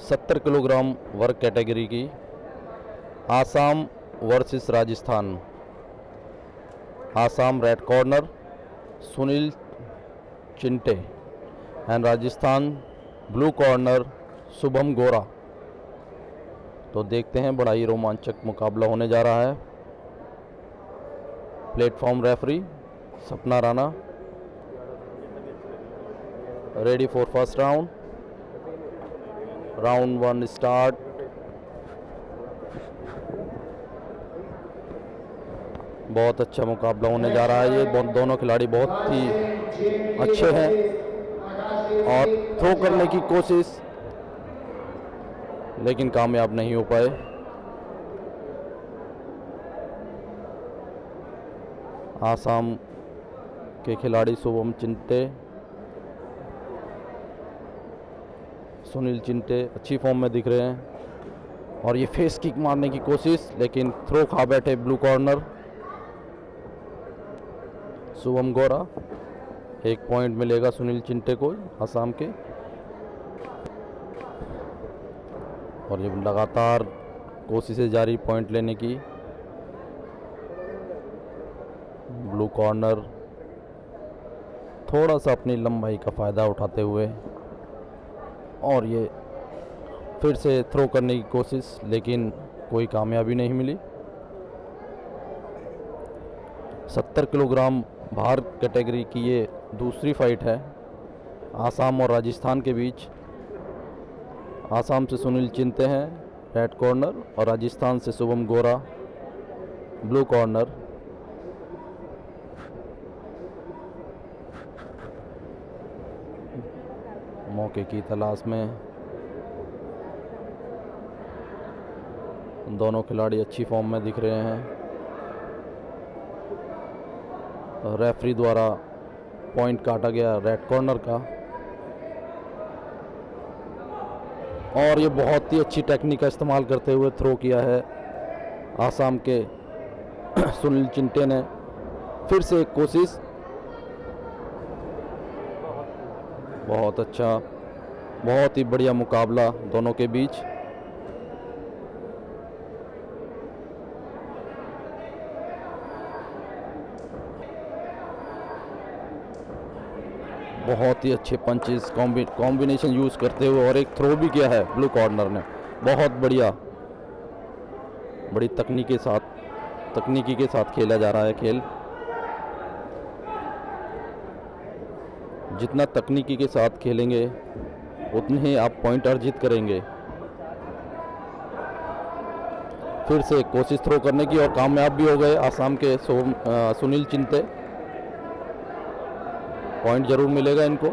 70 kilogram वर्ग category की Assam versus Rajasthan. Assam red corner Sunil Chinte and Rajasthan blue corner Shubham Gora. तो देखते हैं, बड़ा ही रोमांचक मुकाबला होने जा रहा है। प्लेटफॉर्म रेफरी सपना Rana ready for first round. Round 1 start. बहुत अच्छा मुकाबला होने जा रहा है। ये दोनों खिलाड़ी बहुत ही अच्छे हैं और थ्रो करने की कोशिश लेकिन कामयाब नहीं हो पाए। आसाम के खिलाड़ी शुभम चिंटे, सुनील चिंटे अच्छी फॉर्म में दिख रहे हैं और ये फेस किक मारने की कोशिश लेकिन थ्रो खा बैठे ब्लू कॉर्नर शुभम गोरा। 1 पॉइंट मिलेगा सुनील चिंटे को आसाम के। और ये लगातार कोशिशें जारी पॉइंट लेने की। ब्लू कॉर्नर थोड़ा सा अपनी लंबाई का फ़ायदा उठाते हुए और ये फिर से थ्रो करने की कोशिश लेकिन कोई कामयाबी नहीं मिली। 70 किलोग्राम भार कैटेगरी की ये दूसरी फाइट है आसाम और राजस्थान के बीच। आसाम से सुनील चिंते हैं रेड कॉर्नर और राजस्थान से शुभम गोरा ब्लू कॉर्नर। मौके की तलाश में दोनों खिलाड़ी अच्छी फॉर्म में दिख रहे हैं। रेफरी द्वारा पॉइंट काटा गया रेड कॉर्नर का और ये बहुत ही अच्छी टेक्निक का इस्तेमाल करते हुए थ्रो किया है आसाम के सुनील चिंटे ने। फिर से एक कोशिश, बहुत अच्छा, बहुत ही बढ़िया मुकाबला दोनों के बीच। बहुत ही अच्छे पंचेस कॉम्बिनेशन यूज़ करते हुए और एक थ्रो भी किया है ब्लू कॉर्नर ने। बहुत बढ़िया, बड़ी तकनीकी के साथ खेला जा रहा है खेल। जितना तकनीकी के साथ खेलेंगे उतने ही आप पॉइंट अर्जित करेंगे। फिर से कोशिश थ्रो करने की और कामयाब भी हो गए आसाम के सुनील चिंते। पॉइंट जरूर मिलेगा इनको।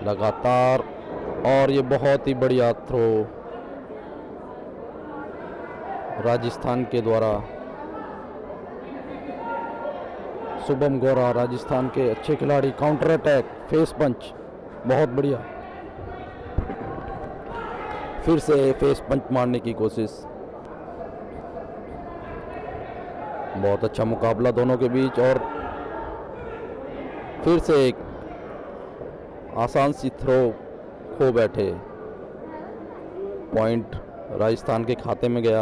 लगातार और ये बहुत ही बढ़िया थ्रो राजस्थान के द्वारा। शुभम गोरा राजस्थान के अच्छे खिलाड़ी। काउंटर अटैक, फेस पंच, बहुत बढ़िया। फिर से फेस पंच मारने की कोशिश। बहुत अच्छा मुकाबला दोनों के बीच और फिर से एक आसान सी थ्रो खो बैठे। पॉइंट राजस्थान के खाते में गया।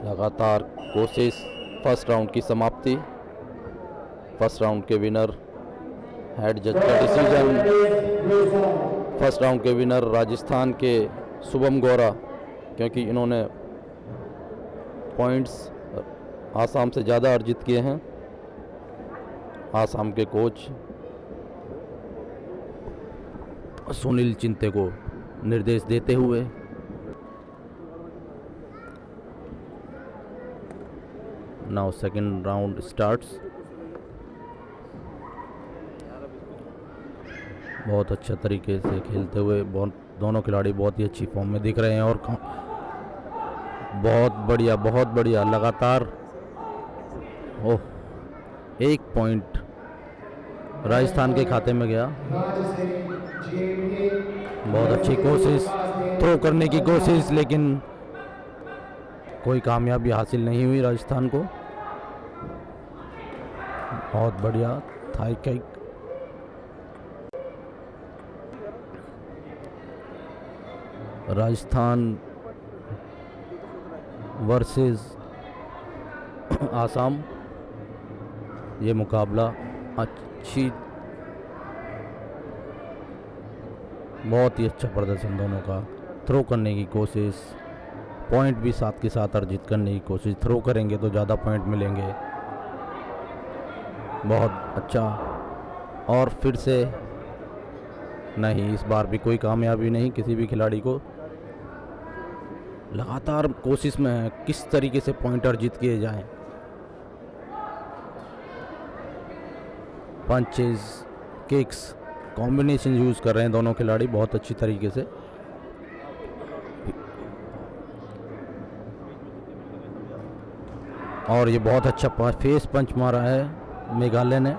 लगातार कोशिश। फर्स्ट राउंड की समाप्ति। फर्स्ट राउंड के विनर हेड जज का डिसीजन। फर्स्ट राउंड के विनर राजस्थान के शुभम गोरा, क्योंकि इन्होंने पॉइंट्स आसाम से ज़्यादा अर्जित किए हैं। आसाम के कोच सुनील चिंते को निर्देश देते हुए नाउ सेकंड राउंड स्टार्ट्स। बहुत अच्छा तरीके से खेलते हुए दोनों खिलाड़ी बहुत ही अच्छी फॉर्म में दिख रहे हैं और बहुत बढ़िया लगातार। ओह, 1 पॉइंट राजस्थान के खाते में गया। बहुत अच्छी कोशिश, थ्रो करने की कोशिश, लेकिन कोई कामयाबी हासिल नहीं हुई राजस्थान को। बहुत बढ़िया thigh kick. Rajasthan versus Assam, ये मुकाबला अच्छी, बहुत ही अच्छा प्रदर्शन दोनों का। थ्रो करने की कोशिश, पॉइंट भी साथ के साथ अर्जित करने की कोशिश। थ्रो करेंगे तो ज़्यादा पॉइंट मिलेंगे। बहुत अच्छा। और फिर से नहीं, इस बार भी कोई कामयाबी नहीं किसी भी खिलाड़ी को। लगातार कोशिश में है किस तरीके से पॉइंट अर्जित किए जाएं। पंचेस, किक्स, कॉम्बिनेशन यूज़ कर रहे हैं दोनों खिलाड़ी बहुत अच्छी तरीके से। और ये बहुत अच्छा फेस पंच मारा है मेघालय ने।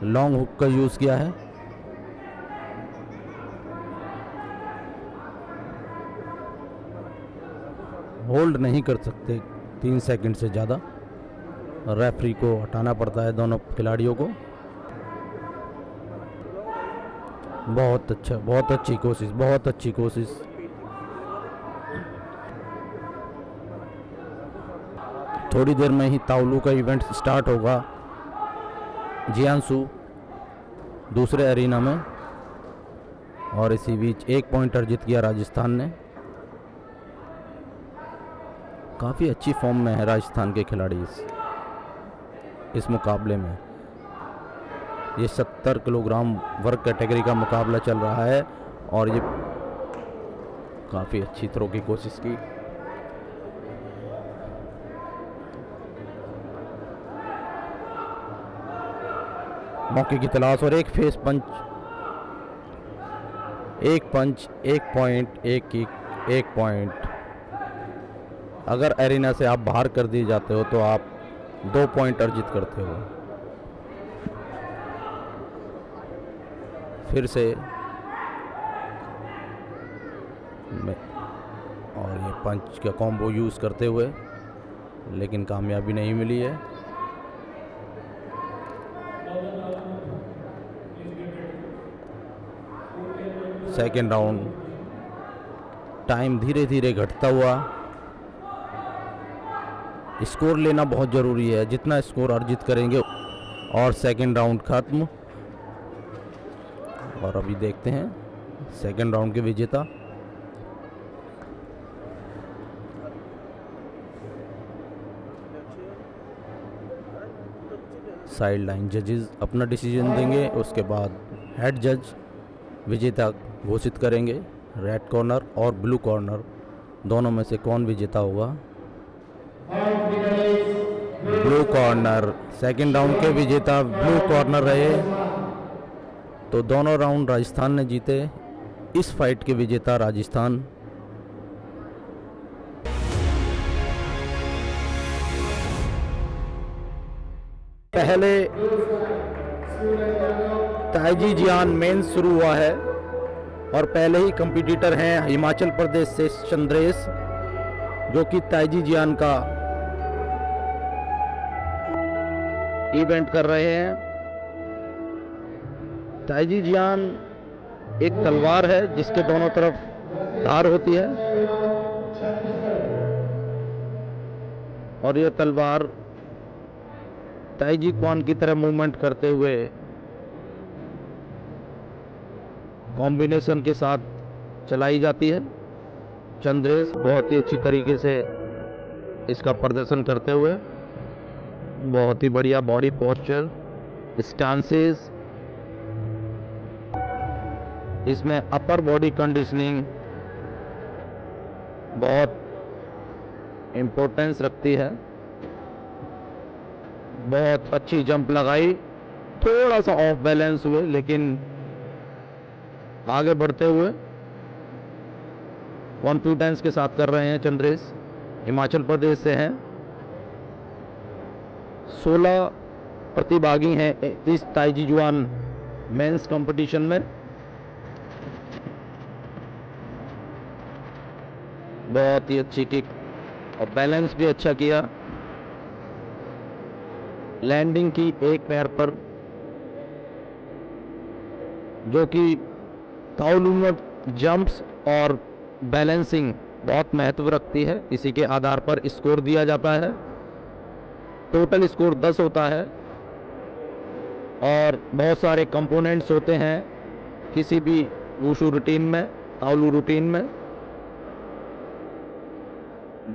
लॉन्ग हुक का यूज़ किया है। होल्ड नहीं कर सकते 3 सेकंड से ज़्यादा। रेफरी को हटाना पड़ता है दोनों खिलाड़ियों को। बहुत अच्छा, बहुत अच्छी कोशिश, बहुत अच्छी कोशिश। थोड़ी देर में ही ताउलू का इवेंट स्टार्ट होगा जियांसू दूसरे एरिना में। और इसी बीच 1 पॉइंट अर्जित किया राजस्थान ने। काफ़ी अच्छी फॉर्म में है राजस्थान के खिलाड़ी इस मुकाबले में। ये 70 किलोग्राम वर्ग कैटेगरी का मुकाबला चल रहा है और ये काफ़ी अच्छी थ्रो की कोशिश की। मौके की तलाश और एक फेस पंच, एक पंच, 1 पॉइंट, एक किक, 1 पॉइंट। अगर एरिना से आप बाहर कर दिए जाते हो तो आप 2 पॉइंट अर्जित करते हो। फिर से और ये पंच का कॉम्बो यूज़ करते हुए, लेकिन कामयाबी नहीं मिली है। सेकेंड राउंड टाइम धीरे धीरे घटता हुआ। स्कोर लेना बहुत ज़रूरी है, जितना स्कोर अर्जित करेंगे। और सेकेंड राउंड खत्म। और अभी देखते हैं सेकेंड राउंड के विजेता। साइड लाइन जजेस अपना डिसीजन देंगे, उसके बाद हेड जज विजेता घोषित करेंगे। रेड कॉर्नर और ब्लू कॉर्नर दोनों में से कौन विजेता होगा। ब्लू कॉर्नर, सेकेंड राउंड के विजेता ब्लू कॉर्नर रहे। तो दोनों राउंड राजस्थान ने जीते। इस फाइट के विजेता राजस्थान। पहले ताइजी जियान मेंस शुरू हुआ है और पहले ही कंपटीटर हैं हिमाचल प्रदेश से चंद्रेश, जो कि ताइजी जियान का इवेंट कर रहे हैं। ताइजी जियान एक तलवार है जिसके दोनों तरफ धार होती है और यह तलवार ताइजी क्वान की तरह मूवमेंट करते हुए कॉम्बिनेशन के साथ चलाई जाती है। चंद्रेश बहुत ही अच्छी तरीके से इसका प्रदर्शन करते हुए, बहुत ही बढ़िया बॉडी पोस्चर, स्टांसेस, इसमें अपर बॉडी कंडीशनिंग बहुत इम्पोर्टेंस रखती है। बहुत अच्छी जंप लगाई, थोड़ा सा ऑफ बैलेंस हुए, लेकिन आगे बढ़ते हुए कॉन्फिडेंस के साथ कर रहे हैं। चंद्रेश हिमाचल प्रदेश से हैं। 16 प्रतिभागी हैं इस ताइजी जुआन मेंस कंपटीशन में। बहुत ही अच्छी किक और बैलेंस भी अच्छा किया। लैंडिंग की एक पैर पर, जो कि ताउलू में जंप्स और बैलेंसिंग बहुत महत्व रखती है। इसी के आधार पर स्कोर दिया जाता है। टोटल स्कोर 10 होता है और बहुत सारे कंपोनेंट्स होते हैं किसी भी वुशु रूटीन में, ताउलू रूटीन में।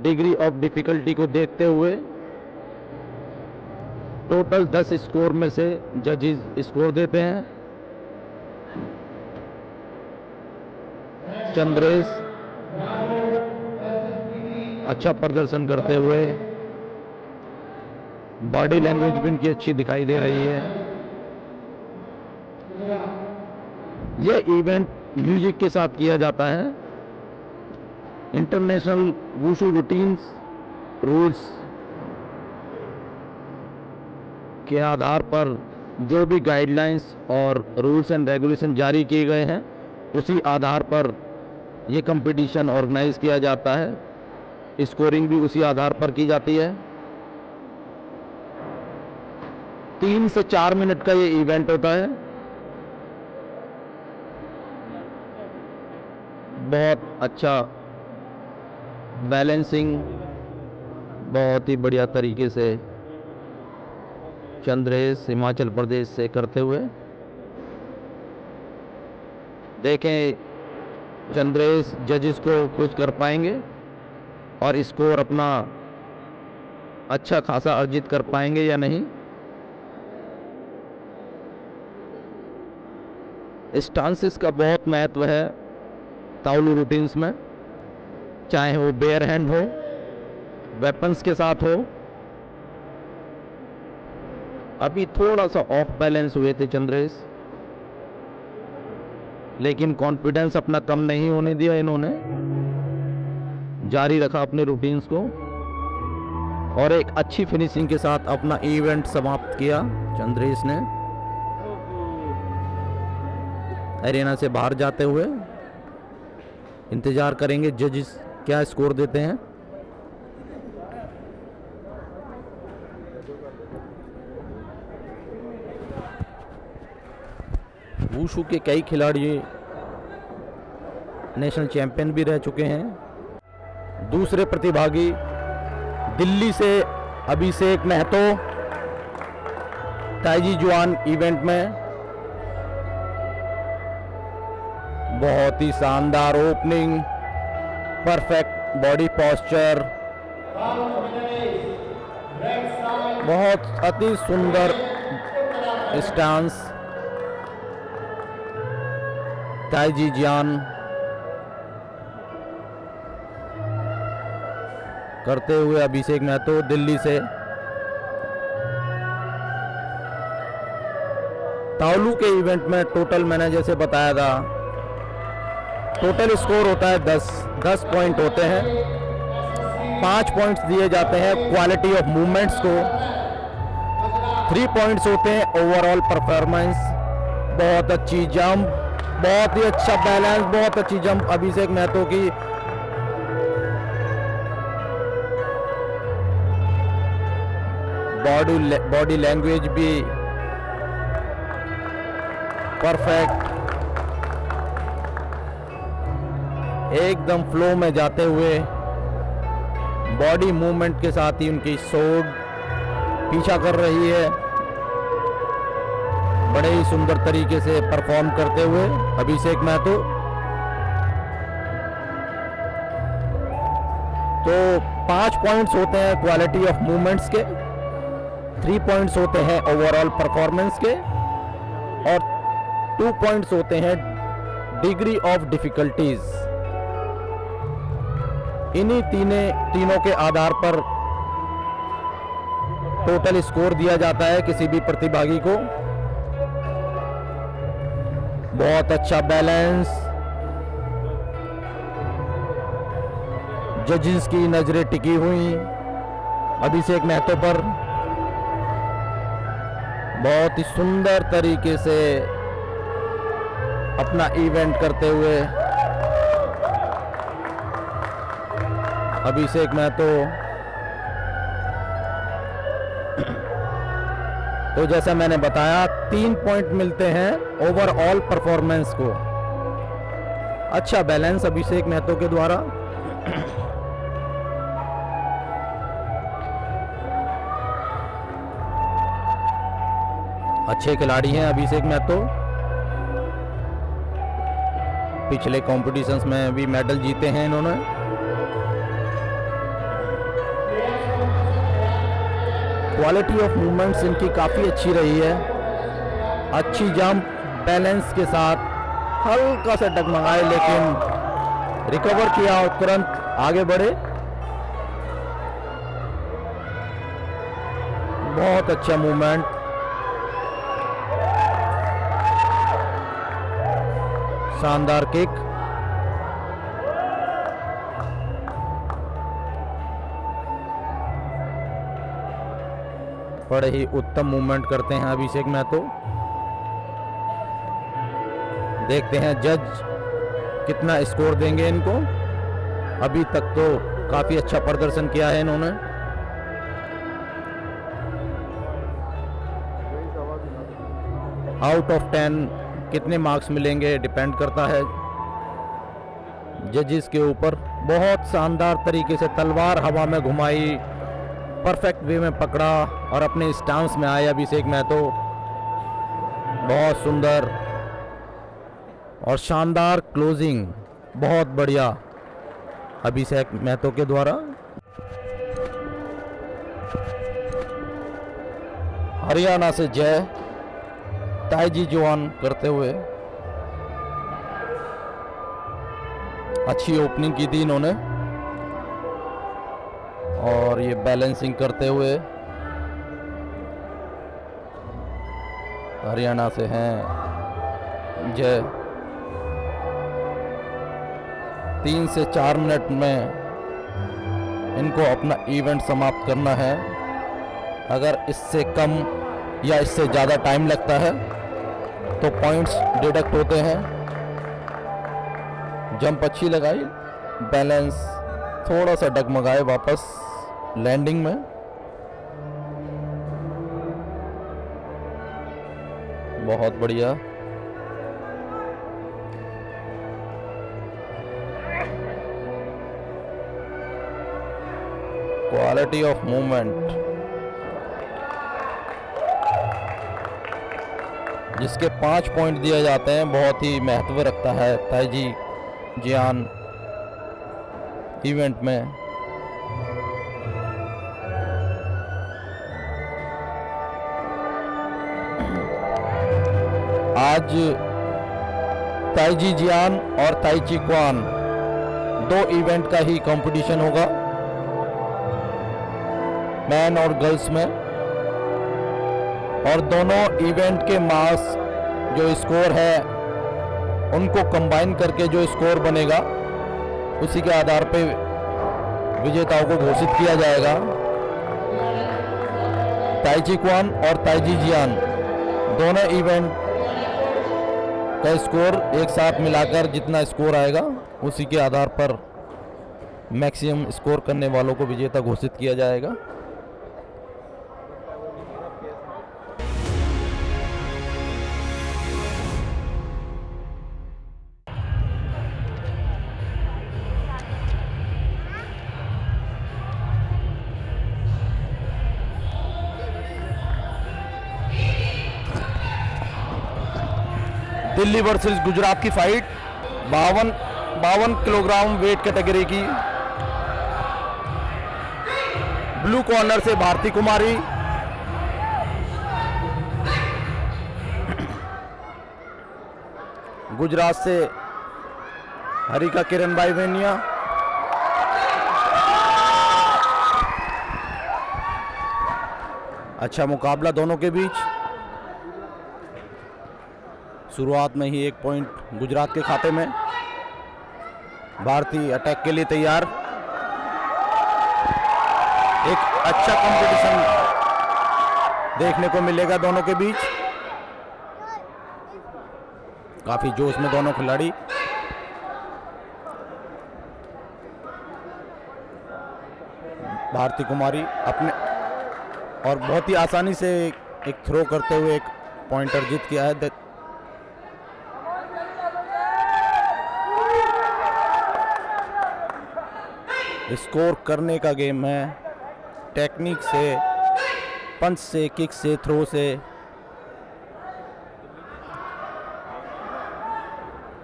डिग्री ऑफ डिफिकल्टी को देखते हुए टोटल 10 स्कोर में से जजेस स्कोर देते हैं। चंद्रेश अच्छा प्रदर्शन करते हुए, बॉडी लैंग्वेज भी इनकी अच्छी दिखाई दे रही है। यह इवेंट म्यूजिक के साथ किया जाता है। इंटरनेशनल वुशु रूटीन्स रूल्स के आधार पर जो भी गाइडलाइंस और रूल्स एंड रेगुलेशन जारी किए गए हैं, उसी आधार पर ये कंपटीशन ऑर्गेनाइज किया जाता है। स्कोरिंग भी उसी आधार पर की जाती है। 3 से 4 मिनट का ये इवेंट होता है। बहुत अच्छा बैलेंसिंग बहुत ही बढ़िया तरीके से चंद्रेश हिमाचल प्रदेश से करते हुए। देखें चंद्रेश जजेस को खुश कर पाएंगे और स्कोर अपना अच्छा खासा अर्जित कर पाएंगे या नहीं। स्टांसेस का बहुत महत्व है ताउलू रूटीन्स में, चाहे वो बेयर हैंड हो, वेपन्स के साथ हो। अभी थोड़ा सा ऑफ बैलेंस हुए थे चंद्रेश, लेकिन कॉन्फिडेंस अपना कम नहीं होने दिया। इन्होंने जारी रखा अपने रूटीन्स को और एक अच्छी फिनिशिंग के साथ अपना इवेंट समाप्त किया चंद्रेश ने। एरिना से बाहर जाते हुए इंतजार करेंगे जजेस क्या स्कोर देते हैं। वुशु के कई खिलाड़ी नेशनल चैंपियन भी रह चुके हैं। दूसरे प्रतिभागी दिल्ली से अभिषेक महतो, ताइजी जुआन इवेंट में बहुत ही शानदार ओपनिंग, परफेक्ट बॉडी पोस्चर, बहुत अति सुंदर स्टांस। ताइजी जियान करते हुए अभिषेक महतो दिल्ली से। ताउलू के इवेंट में टोटल मैंने जैसे बताया था, टोटल स्कोर होता है 10 पॉइंट होते हैं। 5 पॉइंट्स दिए जाते हैं क्वालिटी ऑफ मूवमेंट्स को, 3 पॉइंट्स होते हैं ओवरऑल परफॉर्मेंस। बहुत अच्छी जंप, बहुत ही अच्छा बैलेंस, बहुत अच्छी जंप अभिषेक महतो की। बॉडी लैंग्वेज भी परफेक्ट, एकदम फ्लो में जाते हुए बॉडी मूवमेंट के साथ ही उनकी सोड पीछा कर रही है। बड़े ही सुंदर तरीके से परफॉर्म करते हुए अभिषेक महतो। तो 5 पॉइंट्स होते हैं क्वालिटी ऑफ मूवमेंट्स के, 3 पॉइंट्स होते हैं ओवरऑल परफॉर्मेंस के और 2 पॉइंट्स होते हैं डिग्री ऑफ डिफिकल्टीज। इन्हीं तीनों के आधार पर टोटल स्कोर दिया जाता है किसी भी प्रतिभागी को। बहुत अच्छा बैलेंस, जजेस की नजरें टिकी हुई अभिषेक महतो पर। बहुत ही सुंदर तरीके से अपना इवेंट करते हुए अभिषेक महतो तो जैसा मैंने बताया 3 पॉइंट मिलते हैं ओवरऑल परफॉर्मेंस को। अच्छा बैलेंस अभिषेक महतो के द्वारा। अच्छे खिलाड़ी हैं अभिषेक महतो, पिछले कॉम्पिटिशन्स में भी मेडल जीते हैं इन्होंने। क्वालिटी ऑफ मूवमेंट्स इनकी काफ़ी अच्छी रही है। अच्छी जंप बैलेंस के साथ हल्का से डगमगाए लेकिन रिकवर किया और तुरंत आगे बढ़े। बहुत अच्छा मूवमेंट। शानदार किक। बड़े ही उत्तम मूवमेंट करते हैं अभिषेक महतो। देखते हैं जज कितना स्कोर देंगे इनको। अभी तक तो काफी अच्छा प्रदर्शन किया है इन्होंने। आउट ऑफ 10 कितने मार्क्स मिलेंगे डिपेंड करता है जजेस के ऊपर। बहुत शानदार तरीके से तलवार हवा में घुमाई, परफेक्ट वे में पकड़ा और अपने स्टांस में आए अभिषेक महतो। बहुत सुंदर और शानदार क्लोजिंग, बहुत बढ़िया अभिषेक महतो के द्वारा। हरियाणा से जय ताइजी जुआन करते हुए। अच्छी ओपनिंग की थी इन्होंने और ये बैलेंसिंग करते हुए हरियाणा से हैं जय। 3 से 4 मिनट में इनको अपना इवेंट समाप्त करना है। अगर इससे कम या इससे ज़्यादा टाइम लगता है तो पॉइंट्स डिडक्ट होते हैं। जंप अच्छी लगाई, बैलेंस थोड़ा सा डगमगाए वापस लैंडिंग में। बहुत बढ़िया। क्वालिटी ऑफ मूवमेंट जिसके 5 पॉइंट दिए जाते हैं बहुत ही महत्व रखता है ताइजी जियान इवेंट में। आज ताइजी जियान और ताइची क्वान 2 इवेंट का ही कंपटीशन होगा, मैन और गर्ल्स में। और दोनों इवेंट के मास जो स्कोर है उनको कंबाइन करके जो स्कोर बनेगा उसी के आधार पे विजेताओं को घोषित किया जाएगा। ताइची क्वान और ताइजी जियान दोनों इवेंट का स्कोर एक साथ मिलाकर जितना स्कोर आएगा उसी के आधार पर मैक्सिमम स्कोर करने वालों को विजेता घोषित किया जाएगा। दिल्ली वर्सेस गुजरात की फाइट 52 किलोग्राम वेट कैटेगरी की। ब्लू कॉर्नर से भारती कुमारी, गुजरात से हरिका किरण भाई वेनिया। अच्छा मुकाबला दोनों के बीच। शुरुआत में ही 1 पॉइंट गुजरात के खाते में। भारतीय अटैक के लिए तैयार। एक अच्छा कंपटीशन देखने को मिलेगा दोनों के बीच। काफी जोश में दोनों खिलाड़ी। भारती कुमारी अपने और बहुत ही आसानी से एक थ्रो करते हुए एक पॉइंट अर्जित किया है। स्कोर करने का गेम है, टेक्निक से, पंच से, किक से, थ्रो से।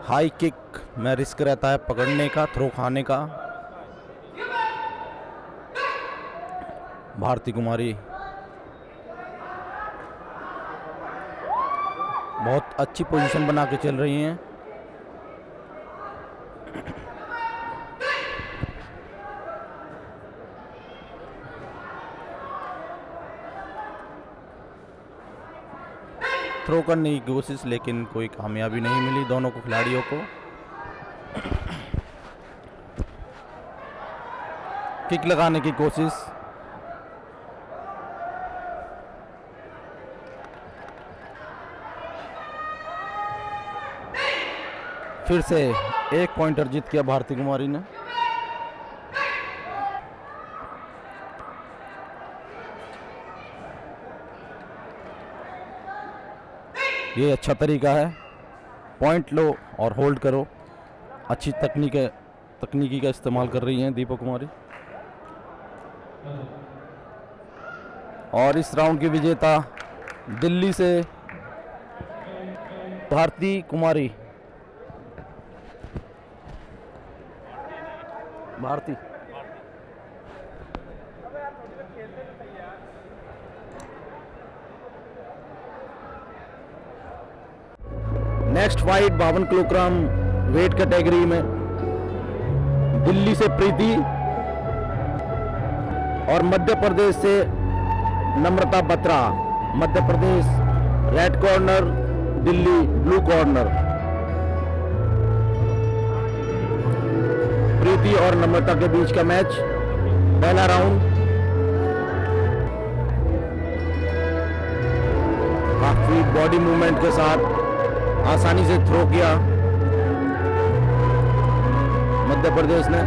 हाई किक में रिस्क रहता है पकड़ने का, थ्रो खाने का। भारती कुमारी बहुत अच्छी पोजीशन बना के चल रही हैं। थ्रो करने की कोशिश, लेकिन कोई कामयाबी नहीं मिली दोनों को खिलाड़ियों को। किक लगाने की कोशिश, फिर से एक पॉइंट अर्जित किया भारती कुमारी ने। ये अच्छा तरीका है, पॉइंट लो और होल्ड करो। अच्छी तकनीकी का इस्तेमाल कर रही हैं दीपक कुमारी। और इस राउंड की विजेता दिल्ली से Bharti Kumari. Bharti next fight 52 kilogram weight category में दिल्ली से प्रीति और मध्य प्रदेश से Namrata Batra. Madhya Pradesh red corner, Delhi blue corner. Preeti और नम्रता के बीच का मैच, पहला राउंड। काफी बॉडी मूवमेंट के साथ आसानी से थ्रो किया मध्य प्रदेश ने।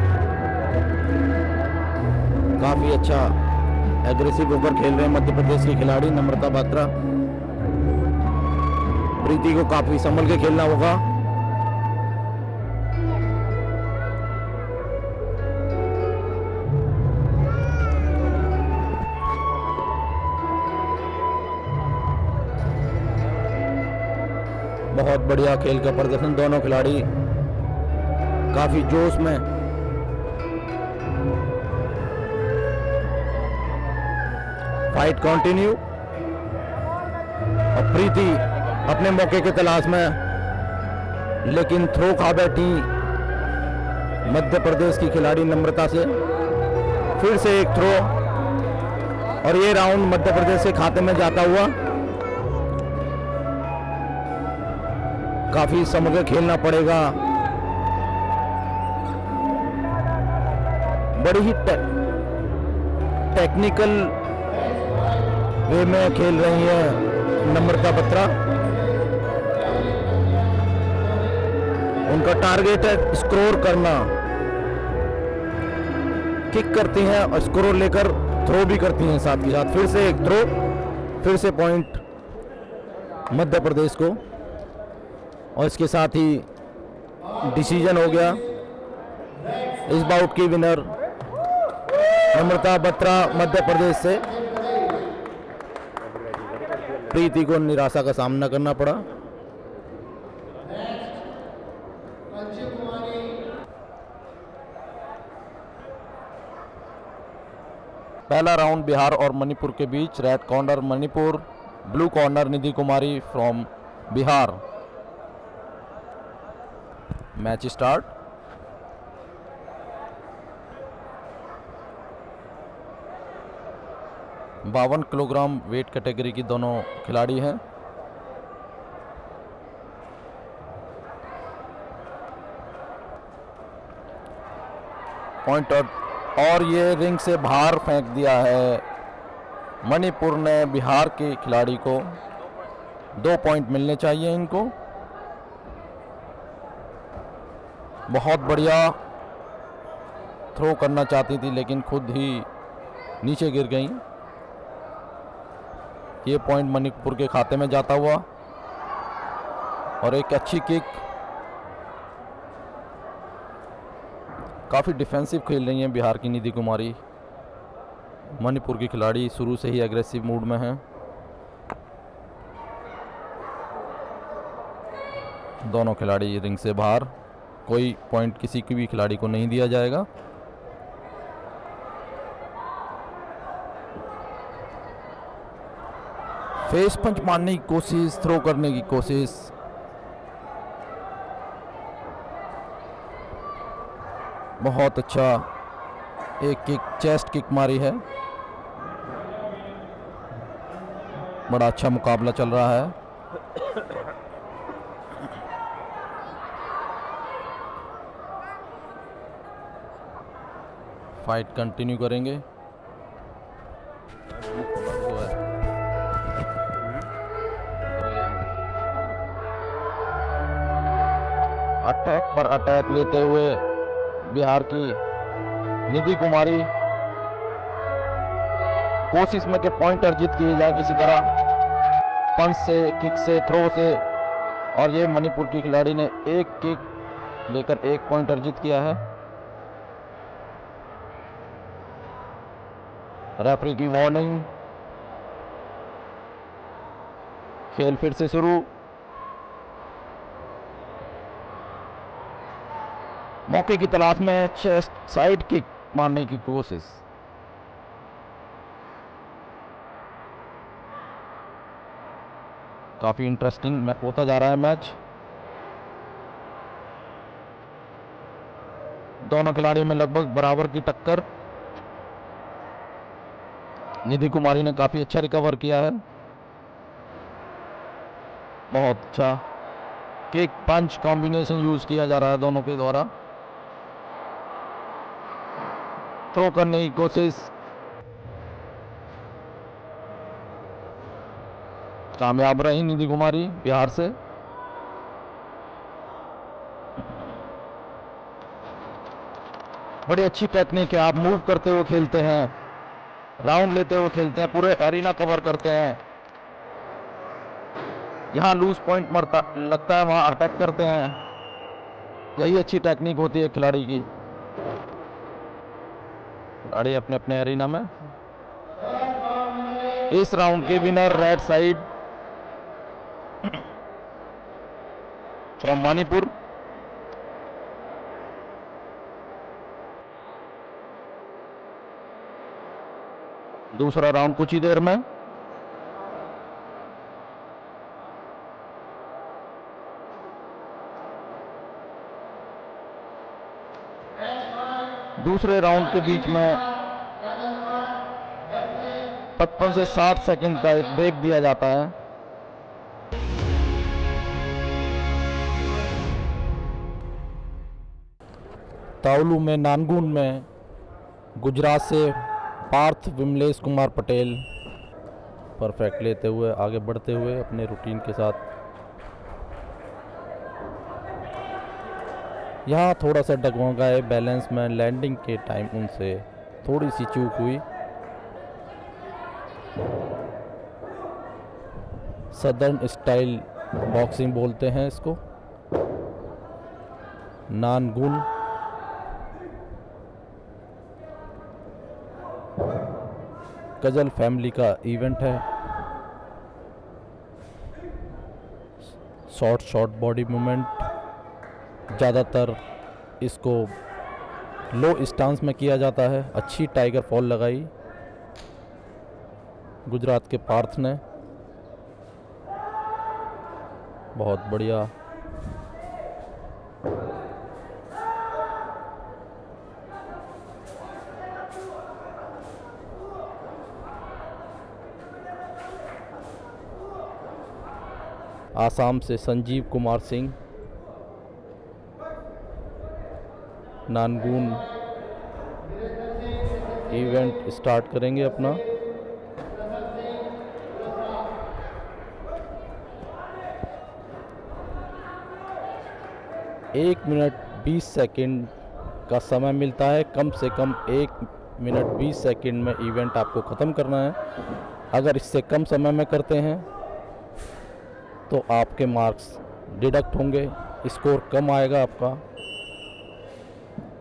काफी अच्छा एग्रेसिव होकर खेल रहे हैं मध्य प्रदेश के खिलाड़ी नम्रता बत्रा। प्रीति को काफी संभल के खेलना होगा। बहुत बढ़िया खेल का प्रदर्शन, दोनों खिलाड़ी काफी जोश में। फाइट कंटिन्यू और प्रीति अपने मौके की तलाश में, लेकिन थ्रो खा बैठी मध्य प्रदेश की खिलाड़ी नम्रता से। फिर से एक थ्रो और ये राउंड मध्य प्रदेश के खाते में जाता हुआ। काफी समग्र खेलना पड़ेगा। बड़ी ही टेक्निकल वे में खेल रही है नम्रता बत्रा। उनका टारगेट है स्कोर करना। किक करती हैं और स्कोर लेकर थ्रो भी करती हैं साथ के साथ। फिर से एक थ्रो, फिर से पॉइंट मध्य प्रदेश को। और इसके साथ ही डिसीजन हो गया। इस बाउट की विनर नम्रता बत्रा मध्य प्रदेश से। प्रीति को निराशा का सामना करना पड़ा। पहला राउंड बिहार और मणिपुर के बीच। Red corner Manipur, blue corner Nidhi Kumari from Bihar. Match start. बावन किलोग्राम वेट कैटेगरी की दोनों खिलाड़ी हैं। पॉइंट और ये रिंग से बाहर फेंक दिया है मणिपुर ने बिहार के खिलाड़ी को। 2 पॉइंट मिलने चाहिए इनको। बहुत बढ़िया थ्रो करना चाहती थी, लेकिन खुद ही नीचे गिर गई। ये पॉइंट मणिपुर के खाते में जाता हुआ। और एक अच्छी किक, काफ़ी डिफेंसिव खेल रही हैं बिहार की निधि कुमारी। मणिपुर की खिलाड़ी शुरू से ही एग्रेसिव मूड में हैं। दोनों खिलाड़ी रिंग से बाहर, कोई पॉइंट किसी की भी खिलाड़ी को नहीं दिया जाएगा। फेस पंच मारने की कोशिश, थ्रो करने की कोशिश। बहुत अच्छा एक किक, चेस्ट किक मारी है। बड़ा अच्छा मुकाबला चल रहा है। फाइट कंटिन्यू करेंगे। अटैक पर अटैक लेते हुए बिहार की निधि कुमारी, कोशिश में के पॉइंट अर्जित किए जाए किसी तरह, पंच से, किक से, थ्रो से। और ये मणिपुर की खिलाड़ी ने एक किक लेकर एक पॉइंट अर्जित किया है। रेफरी की वार्निंग। खेल फिर से शुरू। मौके की तलाश में चेस्ट साइड किक मारने की कोशिश। काफी इंटरेस्टिंग होता जा रहा है मैच। दोनों खिलाड़ियों में लगभग बराबर की टक्कर। निधि कुमारी ने काफी अच्छा रिकवर किया है। बहुत अच्छा किक पंच कॉम्बिनेशन यूज किया जा रहा है दोनों के द्वारा। थ्रो करने की कोशिश, कामयाब रही निधि कुमारी बिहार से। बड़ी अच्छी टेक्निक है, आप मूव करते हुए खेलते हैं, राउंड लेते हुए खेलते हैं, पूरे एरिना कवर करते हैं। यहाँ लूज पॉइंट मरता लगता है वहां अटैक करते हैं। यही अच्छी टेक्निक होती है खिलाड़ी की। खिलाड़ी अपने अपने एरिना में। इस राउंड के winner red side from Manipur. दूसरा राउंड कुछ ही देर में। दूसरे राउंड के बीच में 55 से 60 सेकंड का एक ब्रेक दिया जाता है। तावलू में नानगुन में गुजरात से पार्थ विमलेश कुमार पटेल परफेक्ट लेते हुए आगे बढ़ते हुए अपने रूटीन के साथ। यहाँ थोड़ा सा डगमगा है बैलेंस में, लैंडिंग के टाइम उनसे थोड़ी सी चूक हुई। सदर्न स्टाइल बॉक्सिंग बोलते हैं इसको। नानगुन कजल फैमिली का इवेंट है। शॉर्ट बॉडी मूवमेंट, ज़्यादातर इसको लो स्टांस में किया जाता है। अच्छी टाइगर फॉल लगाई गुजरात के पार्थ ने, बहुत बढ़िया। आसाम से Sanjeev Kumar Singh nanquan event start करेंगे अपना। एक मिनट 20 सेकंड का समय मिलता है। कम से कम 1 मिनट 20 सेकंड में इवेंट आपको ख़त्म करना है। अगर इससे कम समय में करते हैं तो आपके मार्क्स डिडक्ट होंगे, स्कोर कम आएगा आपका।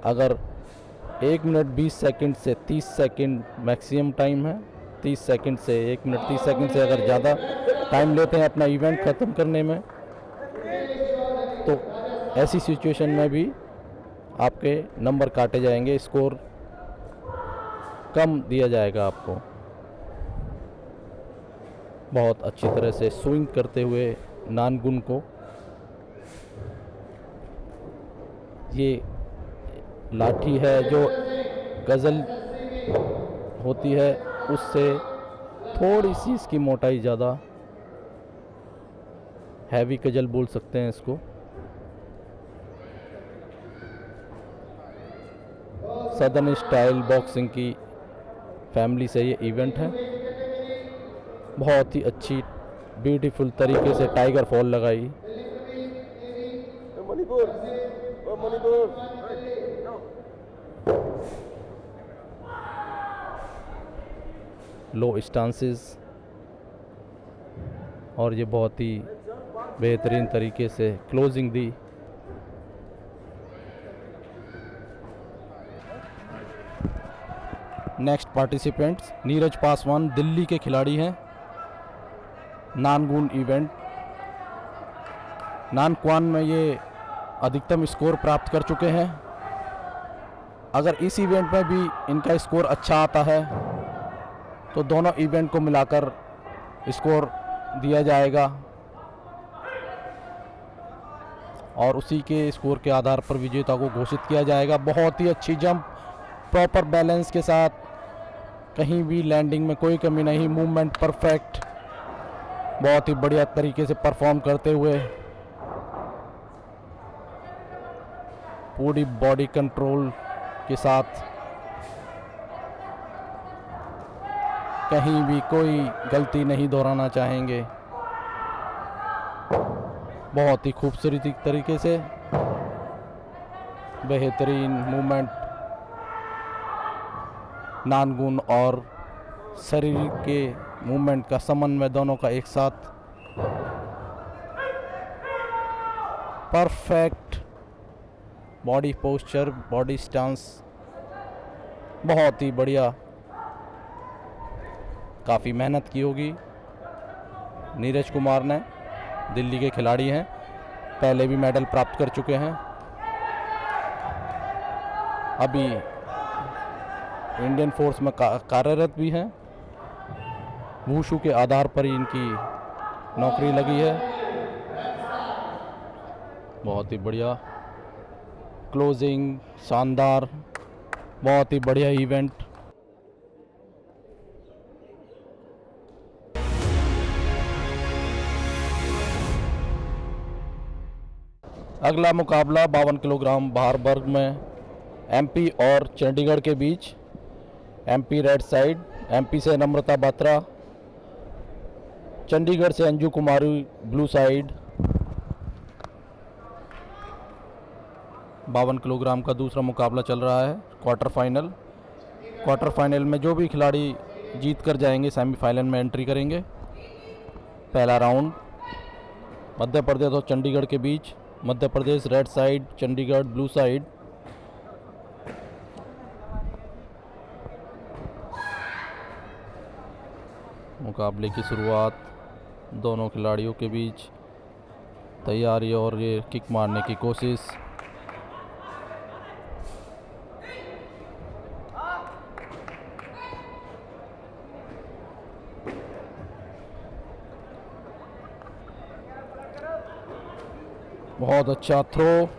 अगर 1 मिनट 20 सेकंड से 30 सेकंड मैक्सिमम टाइम है, 30 सेकंड से 1 मिनट 30 सेकंड से अगर ज़्यादा टाइम लेते हैं अपना इवेंट ख़त्म करने में, तो ऐसी सिचुएशन में भी आपके नंबर काटे जाएंगे, स्कोर कम दिया जाएगा आपको। बहुत अच्छी तरह से स्विंग करते हुए नानगुन को, ये लाठी है जो गज़ल होती है उससे थोड़ी सी इसकी मोटाई ज़्यादा, हैवी कजल बोल सकते हैं इसको। सदर्न स्टाइल बॉक्सिंग की फैमिली से ये इवेंट है। बहुत ही अच्छी ब्यूटीफुल तरीके से टाइगर फॉल लगाई। लो स्टांसेस, और ये बहुत ही बेहतरीन तरीके से क्लोजिंग दी। नेक्स्ट पार्टिसिपेंट्स नीरज पासवान, दिल्ली के खिलाड़ी हैं। नानगुन इवेंट नानक्वान में ये अधिकतम स्कोर प्राप्त कर चुके हैं। अगर इस इवेंट में भी इनका स्कोर अच्छा आता है तो दोनों इवेंट को मिलाकर स्कोर दिया जाएगा और उसी के स्कोर के आधार पर विजेता को घोषित किया जाएगा। बहुत ही अच्छी जंप, प्रॉपर बैलेंस के साथ, कहीं भी लैंडिंग में कोई कमी नहीं, मूवमेंट परफेक्ट, बहुत ही बढ़िया तरीके से परफॉर्म करते हुए, पूरी बॉडी कंट्रोल के साथ, कहीं भी कोई गलती नहीं दोहराना चाहेंगे। बहुत ही खूबसूरत तरीके से बेहतरीन मूवमेंट, नानगुन और शरीर के मूवमेंट का समन्वय दोनों का एक साथ, perfect body posture, body stance, बहुत ही बढ़िया। काफ़ी मेहनत की होगी नीरज कुमार ने, दिल्ली के खिलाड़ी हैं, पहले भी मेडल प्राप्त कर चुके हैं, अभी इंडियन फोर्स में कार्यरत भी हैं। वुशु के आधार पर ही इनकी नौकरी लगी है। बहुत ही बढ़िया क्लोजिंग, शानदार, बहुत ही बढ़िया इवेंट। अगला मुकाबला 52 किलोग्राम भार वर्ग में एमपी और चंडीगढ़ के बीच। एमपी रेड साइड, एमपी से नम्रता बात्रा, चंडीगढ़ से अंजू कुमारी ब्लू साइड। 52 किलोग्राम का दूसरा मुकाबला चल रहा है, क्वार्टर फाइनल। क्वार्टर फाइनल में जो भी खिलाड़ी जीत कर जाएंगे सेमीफाइनल में एंट्री करेंगे। पहला राउंड मध्य प्रदेश और चंडीगढ़ के बीच। Madhya Pradesh red side, Chandigarh blue side. मुकाबले की शुरुआत दोनों खिलाड़ियों के बीच, तैयारी और ये किक मारने की कोशिश। बहुत अच्छा थ्रो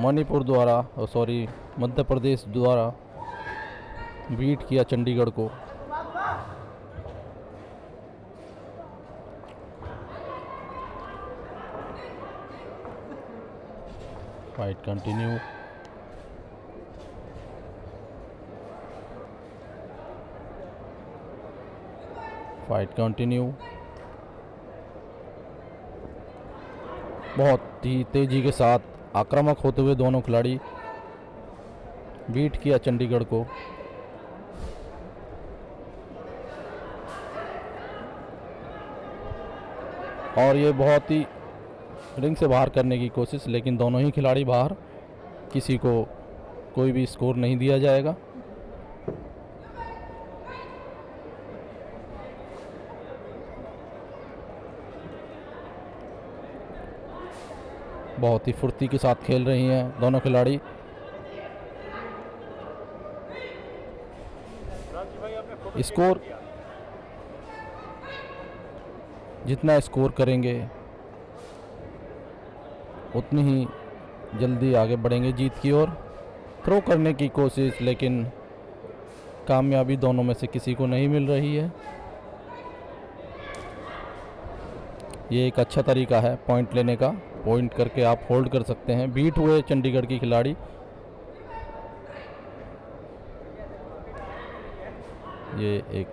मणिपुर द्वारा, मध्य प्रदेश द्वारा बीट किया चंडीगढ़ को। Fight continue. Fight continue. बहुत ही तेजी के साथ आक्रामक होते हुए दोनों खिलाड़ी बीट किया चंडीगढ़ को। और ये बहुत ही रिंग से बाहर करने की कोशिश, लेकिन दोनों ही खिलाड़ी बाहर, किसी को कोई भी स्कोर नहीं दिया जाएगा। बहुत ही फुर्ती के साथ खेल रही हैं दोनों खिलाड़ी। स्कोर जितना स्कोर करेंगे उतनी ही जल्दी आगे बढ़ेंगे जीत की ओर। थ्रो करने की कोशिश, लेकिन कामयाबी दोनों में से किसी को नहीं मिल रही है। ये एक अच्छा तरीका है पॉइंट लेने का, पॉइंट करके आप होल्ड कर सकते हैं। बीट हुए चंडीगढ़ की खिलाड़ी। ये एक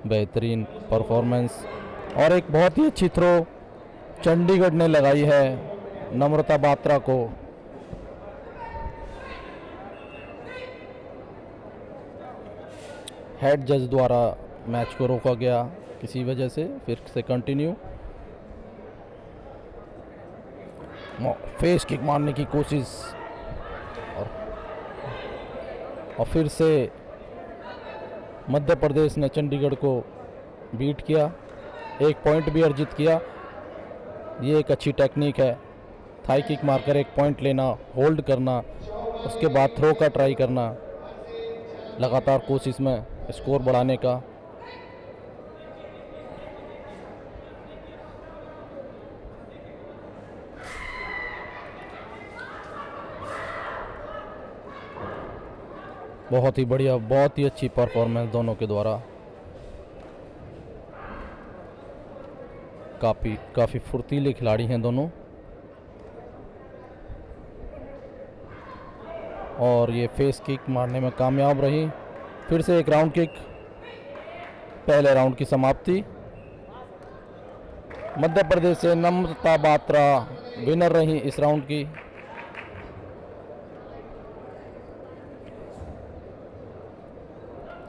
बेहतरीन परफॉर्मेंस और एक बहुत ही अच्छी थ्रो चंडीगढ़ ने लगाई है नम्रता बात्रा को। हेड जज द्वारा मैच को रोका गया किसी वजह से। फिर से कंटिन्यू। फेस किक मारने की कोशिश और फिर से मध्य प्रदेश ने चंडीगढ़ को बीट किया, एक पॉइंट भी अर्जित किया। ये एक अच्छी टेक्निक है, थाई किक मारकर एक पॉइंट लेना, होल्ड करना, उसके बाद थ्रो का ट्राई करना, लगातार कोशिश में स्कोर बढ़ाने का। बहुत ही बढ़िया, बहुत ही अच्छी परफॉर्मेंस दोनों के द्वारा। काफ़ी फुर्तीले खिलाड़ी हैं दोनों। और ये फेस किक मारने में कामयाब रही। फिर से एक राउंड किक। पहले राउंड की समाप्ति। मध्य प्रदेश से नम्रता बात्रा विनर रही इस राउंड की।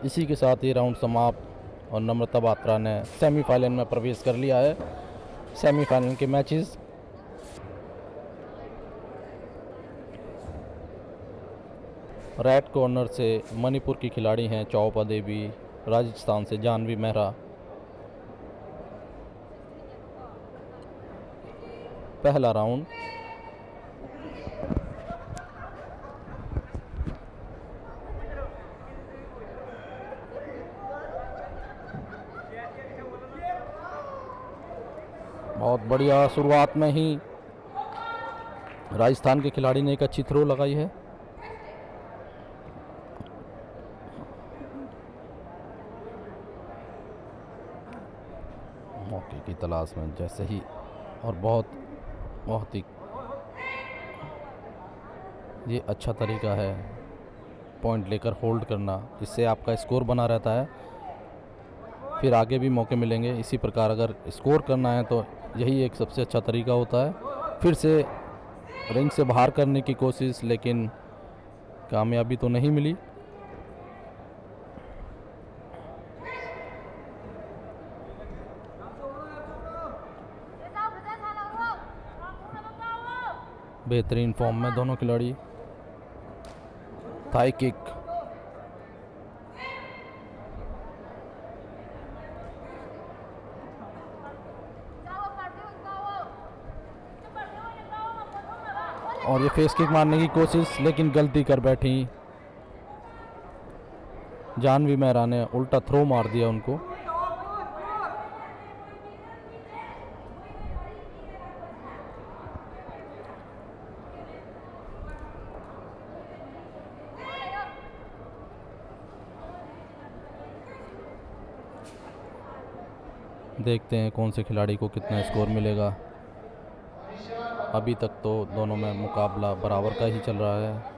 इसी के साथ ये राउंड समाप्त और नम्रता बात्रा ने सेमीफाइनल में प्रवेश कर लिया है। सेमीफाइनल के मैचेस रेड कॉर्नर से मणिपुर की खिलाड़ी हैं चौपा देवी, राजस्थान से जानवी मेहरा। पहला राउंड। बहुत बढ़िया, शुरुआत में ही राजस्थान के खिलाड़ी ने एक अच्छी थ्रो लगाई है। मौके की तलाश में जैसे ही, और बहुत ही ये अच्छा तरीका है पॉइंट लेकर होल्ड करना, इससे आपका स्कोर बना रहता है, फिर आगे भी मौके मिलेंगे। इसी प्रकार अगर स्कोर करना है तो यही एक सबसे अच्छा तरीका होता है। फिर से रिंग से बाहर करने की कोशिश, लेकिन कामयाबी तो नहीं मिली। बेहतरीन फॉर्म में दोनों खिलाड़ी। थाई किक, और ये फेस किक मारने की कोशिश, लेकिन गलती कर बैठी जानवी मेहरा ने, उल्टा थ्रो मार दिया उनको। देखते हैं कौन से खिलाड़ी को कितना स्कोर मिलेगा। अभी तक तो दोनों में मुकाबला बराबर का ही चल रहा है।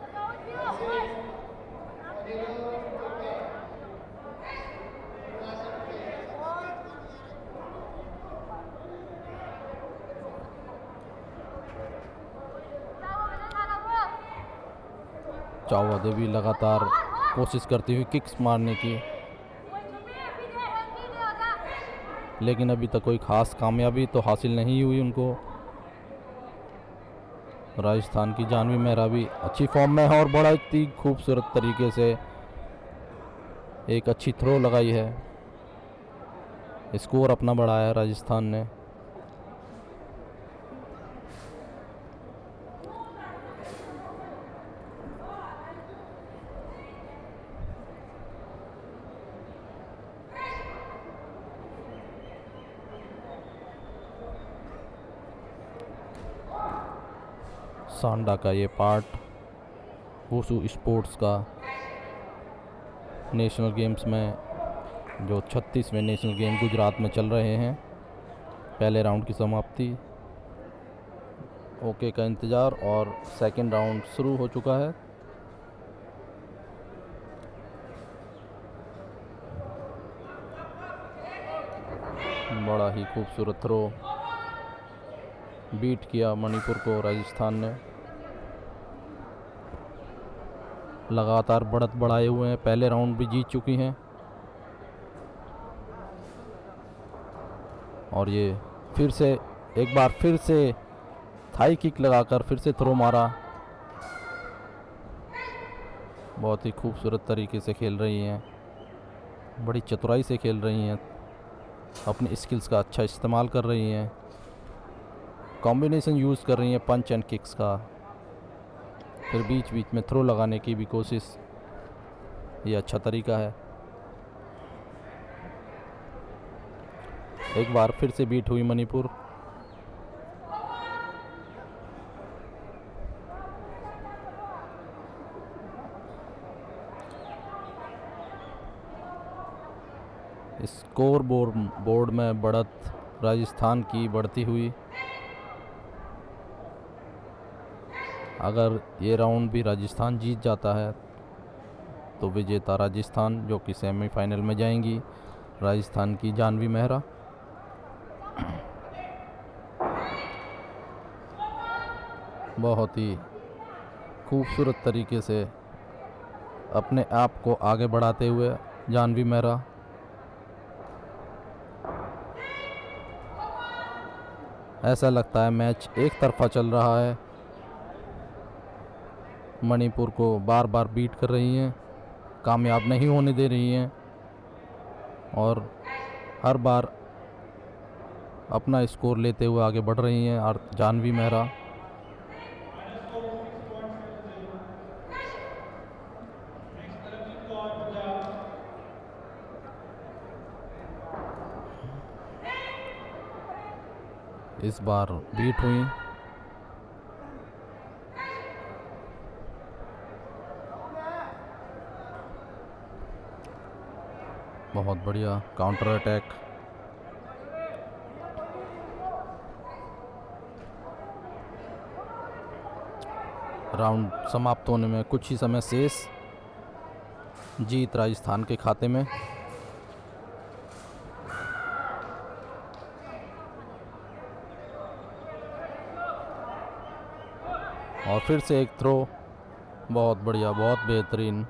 चौवा देवी लगातार कोशिश करती हुई किक्स मारने की। लेकिन अभी तक कोई ख़ास कामयाबी तो हासिल नहीं हुई उनको। राजस्थान की जानवी मेहरा भी अच्छी फॉर्म में है और बड़ा ही खूबसूरत तरीके से एक अच्छी थ्रो लगाई है। स्कोर अपना बढ़ाया है राजस्थान ने। सांडा का ये पार्ट वुशु स्पोर्ट्स का नेशनल गेम्स में, जो 36वें नेशनल गेम गुजरात में चल रहे हैं, पहले राउंड की समाप्ति, ओके का इंतज़ार और सेकंड राउंड शुरू हो चुका है। बड़ा ही खूबसूरत थ्रो, बीट किया मणिपुर को राजस्थान ने। लगातार बढ़त बढ़ाए हुए हैं, पहले राउंड भी जीत चुकी हैं और ये फिर से एक बार फिर से थाई किक लगाकर फिर से थ्रो मारा। बहुत ही खूबसूरत तरीके से खेल रही हैं, बड़ी चतुराई से खेल रही हैं, अपनी स्किल्स का अच्छा इस्तेमाल कर रही हैं, कॉम्बिनेशन यूज़ कर रही हैं पंच एंड किक्स का, फिर बीच बीच में थ्रो लगाने की भी कोशिश। ये अच्छा तरीका है। एक बार फिर से बीट हुई मणिपुर। स्कोर बोर्ड में बढ़त राजस्थान की बढ़ती हुई। अगर ये राउंड भी राजस्थान जीत जाता है तो विजेता राजस्थान, जो कि सेमीफाइनल में जाएंगी, राजस्थान की जानवी मेहरा। बहुत ही खूबसूरत तरीके से अपने आप को आगे बढ़ाते हुए जानवी मेहरा। ऐसा लगता है मैच एक तरफा चल रहा है। मणिपुर को बार बार बीट कर रही हैं, कामयाब नहीं होने दे रही हैं और हर बार अपना स्कोर लेते हुए आगे बढ़ रही हैं और जानवी मेहरा। इस बार बीट हुई। बहुत बढ़िया काउंटर अटैक। राउंड समाप्त होने में कुछ ही समय शेष। जीत राजस्थान के खाते में। और फिर से एक थ्रो, बहुत बढ़िया, बहुत बेहतरीन।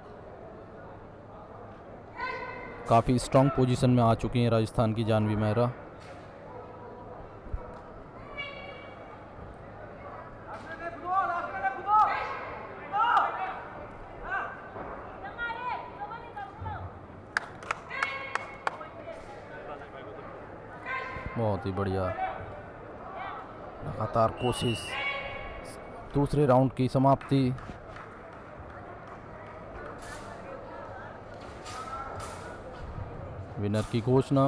काफ़ी स्ट्रॉन्ग पोजीशन में आ चुकी हैं राजस्थान की जानवी मेहरा। बहुत ही बढ़िया लगातार कोशिश। दूसरे राउंड की समाप्ति। विनर की घोषणा।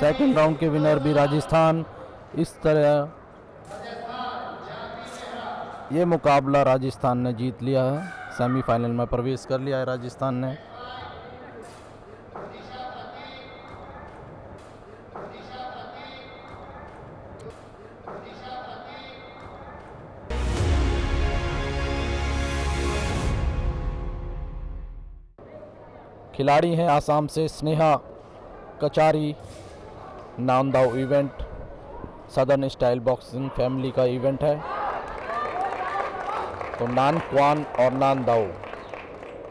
सेकंड राउंड के विनर भी राजस्थान। इस तरह ये मुकाबला राजस्थान ने जीत लिया है, सेमीफाइनल में प्रवेश कर लिया है राजस्थान ने। खिलाड़ी हैं आसाम से Sneha Kachari. Nandao event southern style boxing family का इवेंट है। तो नान क्वान और नांदाओ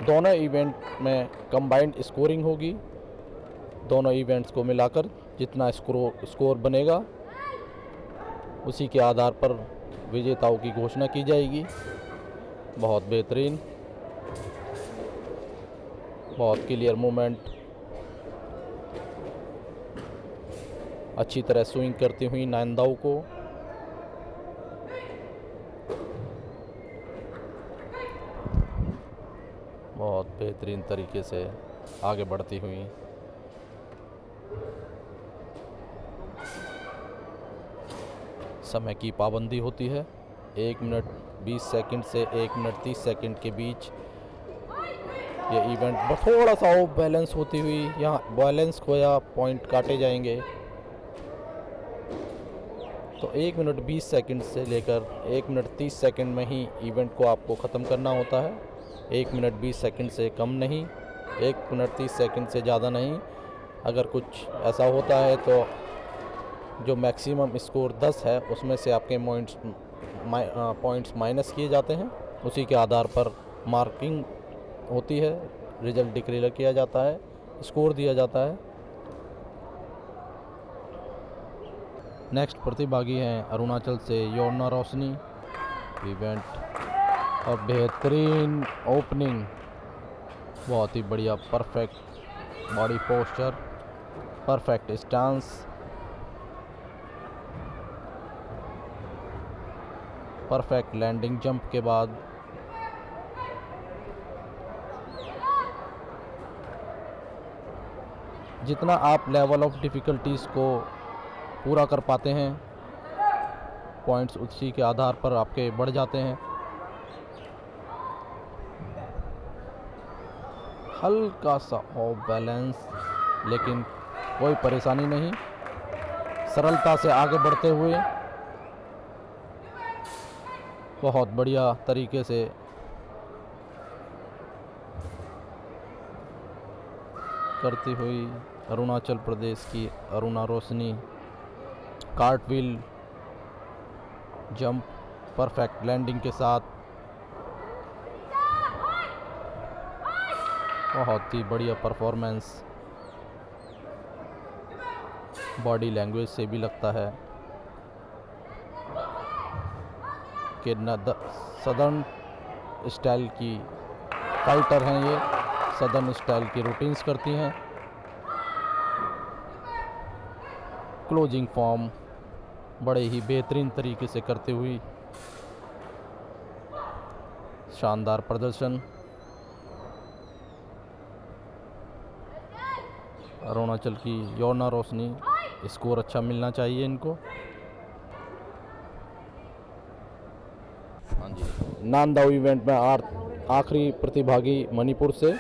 दोनों इवेंट में कंबाइंड स्कोरिंग होगी। दोनों इवेंट्स को मिलाकर जितना स्कोर बनेगा उसी के आधार पर विजेताओं की घोषणा की जाएगी। बहुत बेहतरीन, बहुत क्लियर मूवमेंट, अच्छी तरह स्विंग करती हुई नांदाओ को। बहुत बेहतरीन तरीके से आगे बढ़ती हुई। समय की पाबंदी होती है। 1 मिनट 20 सेकंड से 1 मिनट 30 सेकंड के बीच ये इवेंट थोड़ा सा ऑफ बैलेंस होती हुई यहाँ बैलेंस खोया पॉइंट काटे जाएंगे। तो 1 मिनट 20 सेकंड से लेकर 1 मिनट 30 सेकंड में ही इवेंट को आपको ख़त्म करना होता है। 1 मिनट 20 सेकंड से कम नहीं, 1 मिनट 30 सेकंड से ज़्यादा नहीं। अगर कुछ ऐसा होता है तो जो मैक्सिमम स्कोर 10 है उसमें से आपके पॉइंट्स माइनस किए जाते हैं। उसी के आधार पर मार्किंग होती है, रिजल्ट डिक्लेयर किया जाता है, स्कोर दिया जाता है। नेक्स्ट प्रतिभागी हैं अरुणाचल से योना रोशनी। इवेंट और बेहतरीन ओपनिंग, बहुत ही बढ़िया, perfect body posture, perfect stance, perfect landing jump के बाद जितना आप लेवल ऑफ डिफ़िकल्टीज़ को पूरा कर पाते हैं पॉइंट्स उसी के आधार पर आपके बढ़ जाते हैं। हल्का सा ऑफ बैलेंस, लेकिन कोई परेशानी नहीं, सरलता से आगे बढ़ते हुए बहुत बढ़िया तरीके से करती हुई अरुणाचल प्रदेश की अरुणा रोशनी कार्टव्हील जंप परफेक्ट लैंडिंग के साथ बहुत ही बढ़िया परफॉर्मेंस, बॉडी लैंग्वेज से भी लगता है कि सदर्न स्टाइल की फाइटर हैं। ये सदर्न स्टाइल की रूटीन्स करती हैं। क्लोजिंग फॉर्म बड़े ही बेहतरीन तरीके से करते हुई शानदार प्रदर्शन। अरुणाचल की योना रोशनी, स्कोर अच्छा मिलना चाहिए इनको। हाँ जी, नांदाओ इवेंट में आखिरी प्रतिभागी मणिपुर से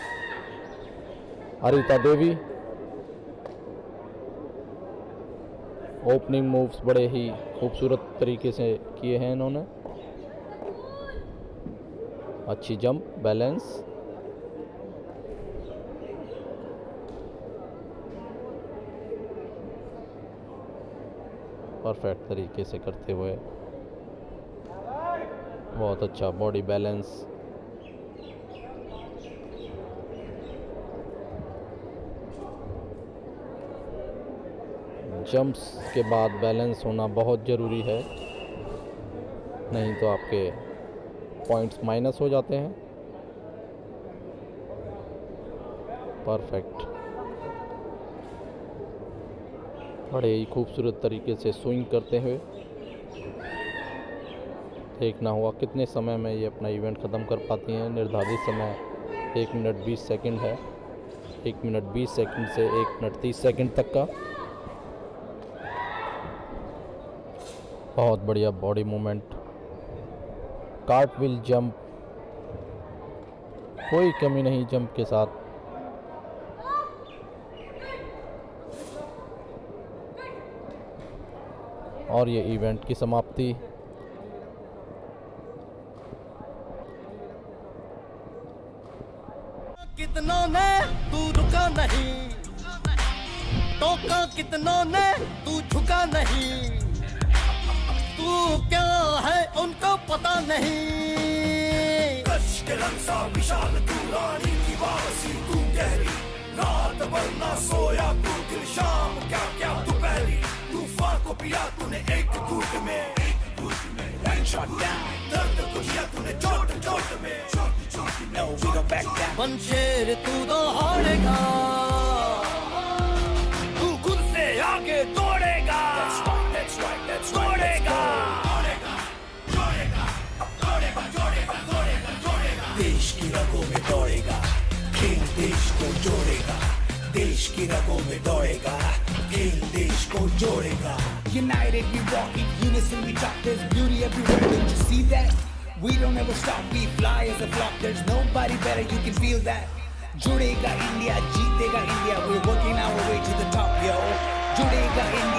हरिता देवी। ओपनिंग मूव्स बड़े ही खूबसूरत तरीके से किए हैं इन्होंने। अच्छी जंप, बैलेंस, परफेक्ट तरीके से करते हुए बहुत अच्छा बॉडी बैलेंस। जंप्स के बाद बैलेंस होना बहुत ज़रूरी है, नहीं तो आपके पॉइंट्स माइनस हो जाते हैं। परफेक्ट, बड़े ही खूबसूरत तरीके से स्विंग करते हुए। देखना होगा कितने समय में ये अपना इवेंट ख़त्म कर पाती हैं। निर्धारित समय 1 मिनट 20 सेकंड है। 1 मिनट 20 सेकंड से 1 मिनट 30 सेकंड तक का बहुत बढ़िया बॉडी मूवमेंट, कार्टव्हील जंप, कोई कमी नहीं जंप के साथ। और ये इवेंट की समाप्ति। कितनों ने तू रुका नहीं, टोका कितनों ने तू झुका नहीं, तू क्या है उनको पता नहीं। के रंग सा विशाल तू रानी की वापसी तू गहरी रात भर ना सोया तू दिल शाम क्या क्या दोपहरी तूफान को पिया तूने एक घूट में one shot down दर्द को दिया तूने चोट चोट में no we don't back down Panjshir तू दौड़ेगा तू खुद से आगे दौड़ेगा that's right दौड़ेगा देश की रगों में दौड़ेगा खेल देश को जोड़ेगा देश की रगों में दौड़ेगा खेल देश को जोड़ेगा United we walk in unison we talk there's beauty everywhere don't you see that we don't ever stop we fly as a flock there's nobody better you can feel that जुड़ेगा India जीतेगा India we're working our way to the top yo जुड़ेगा India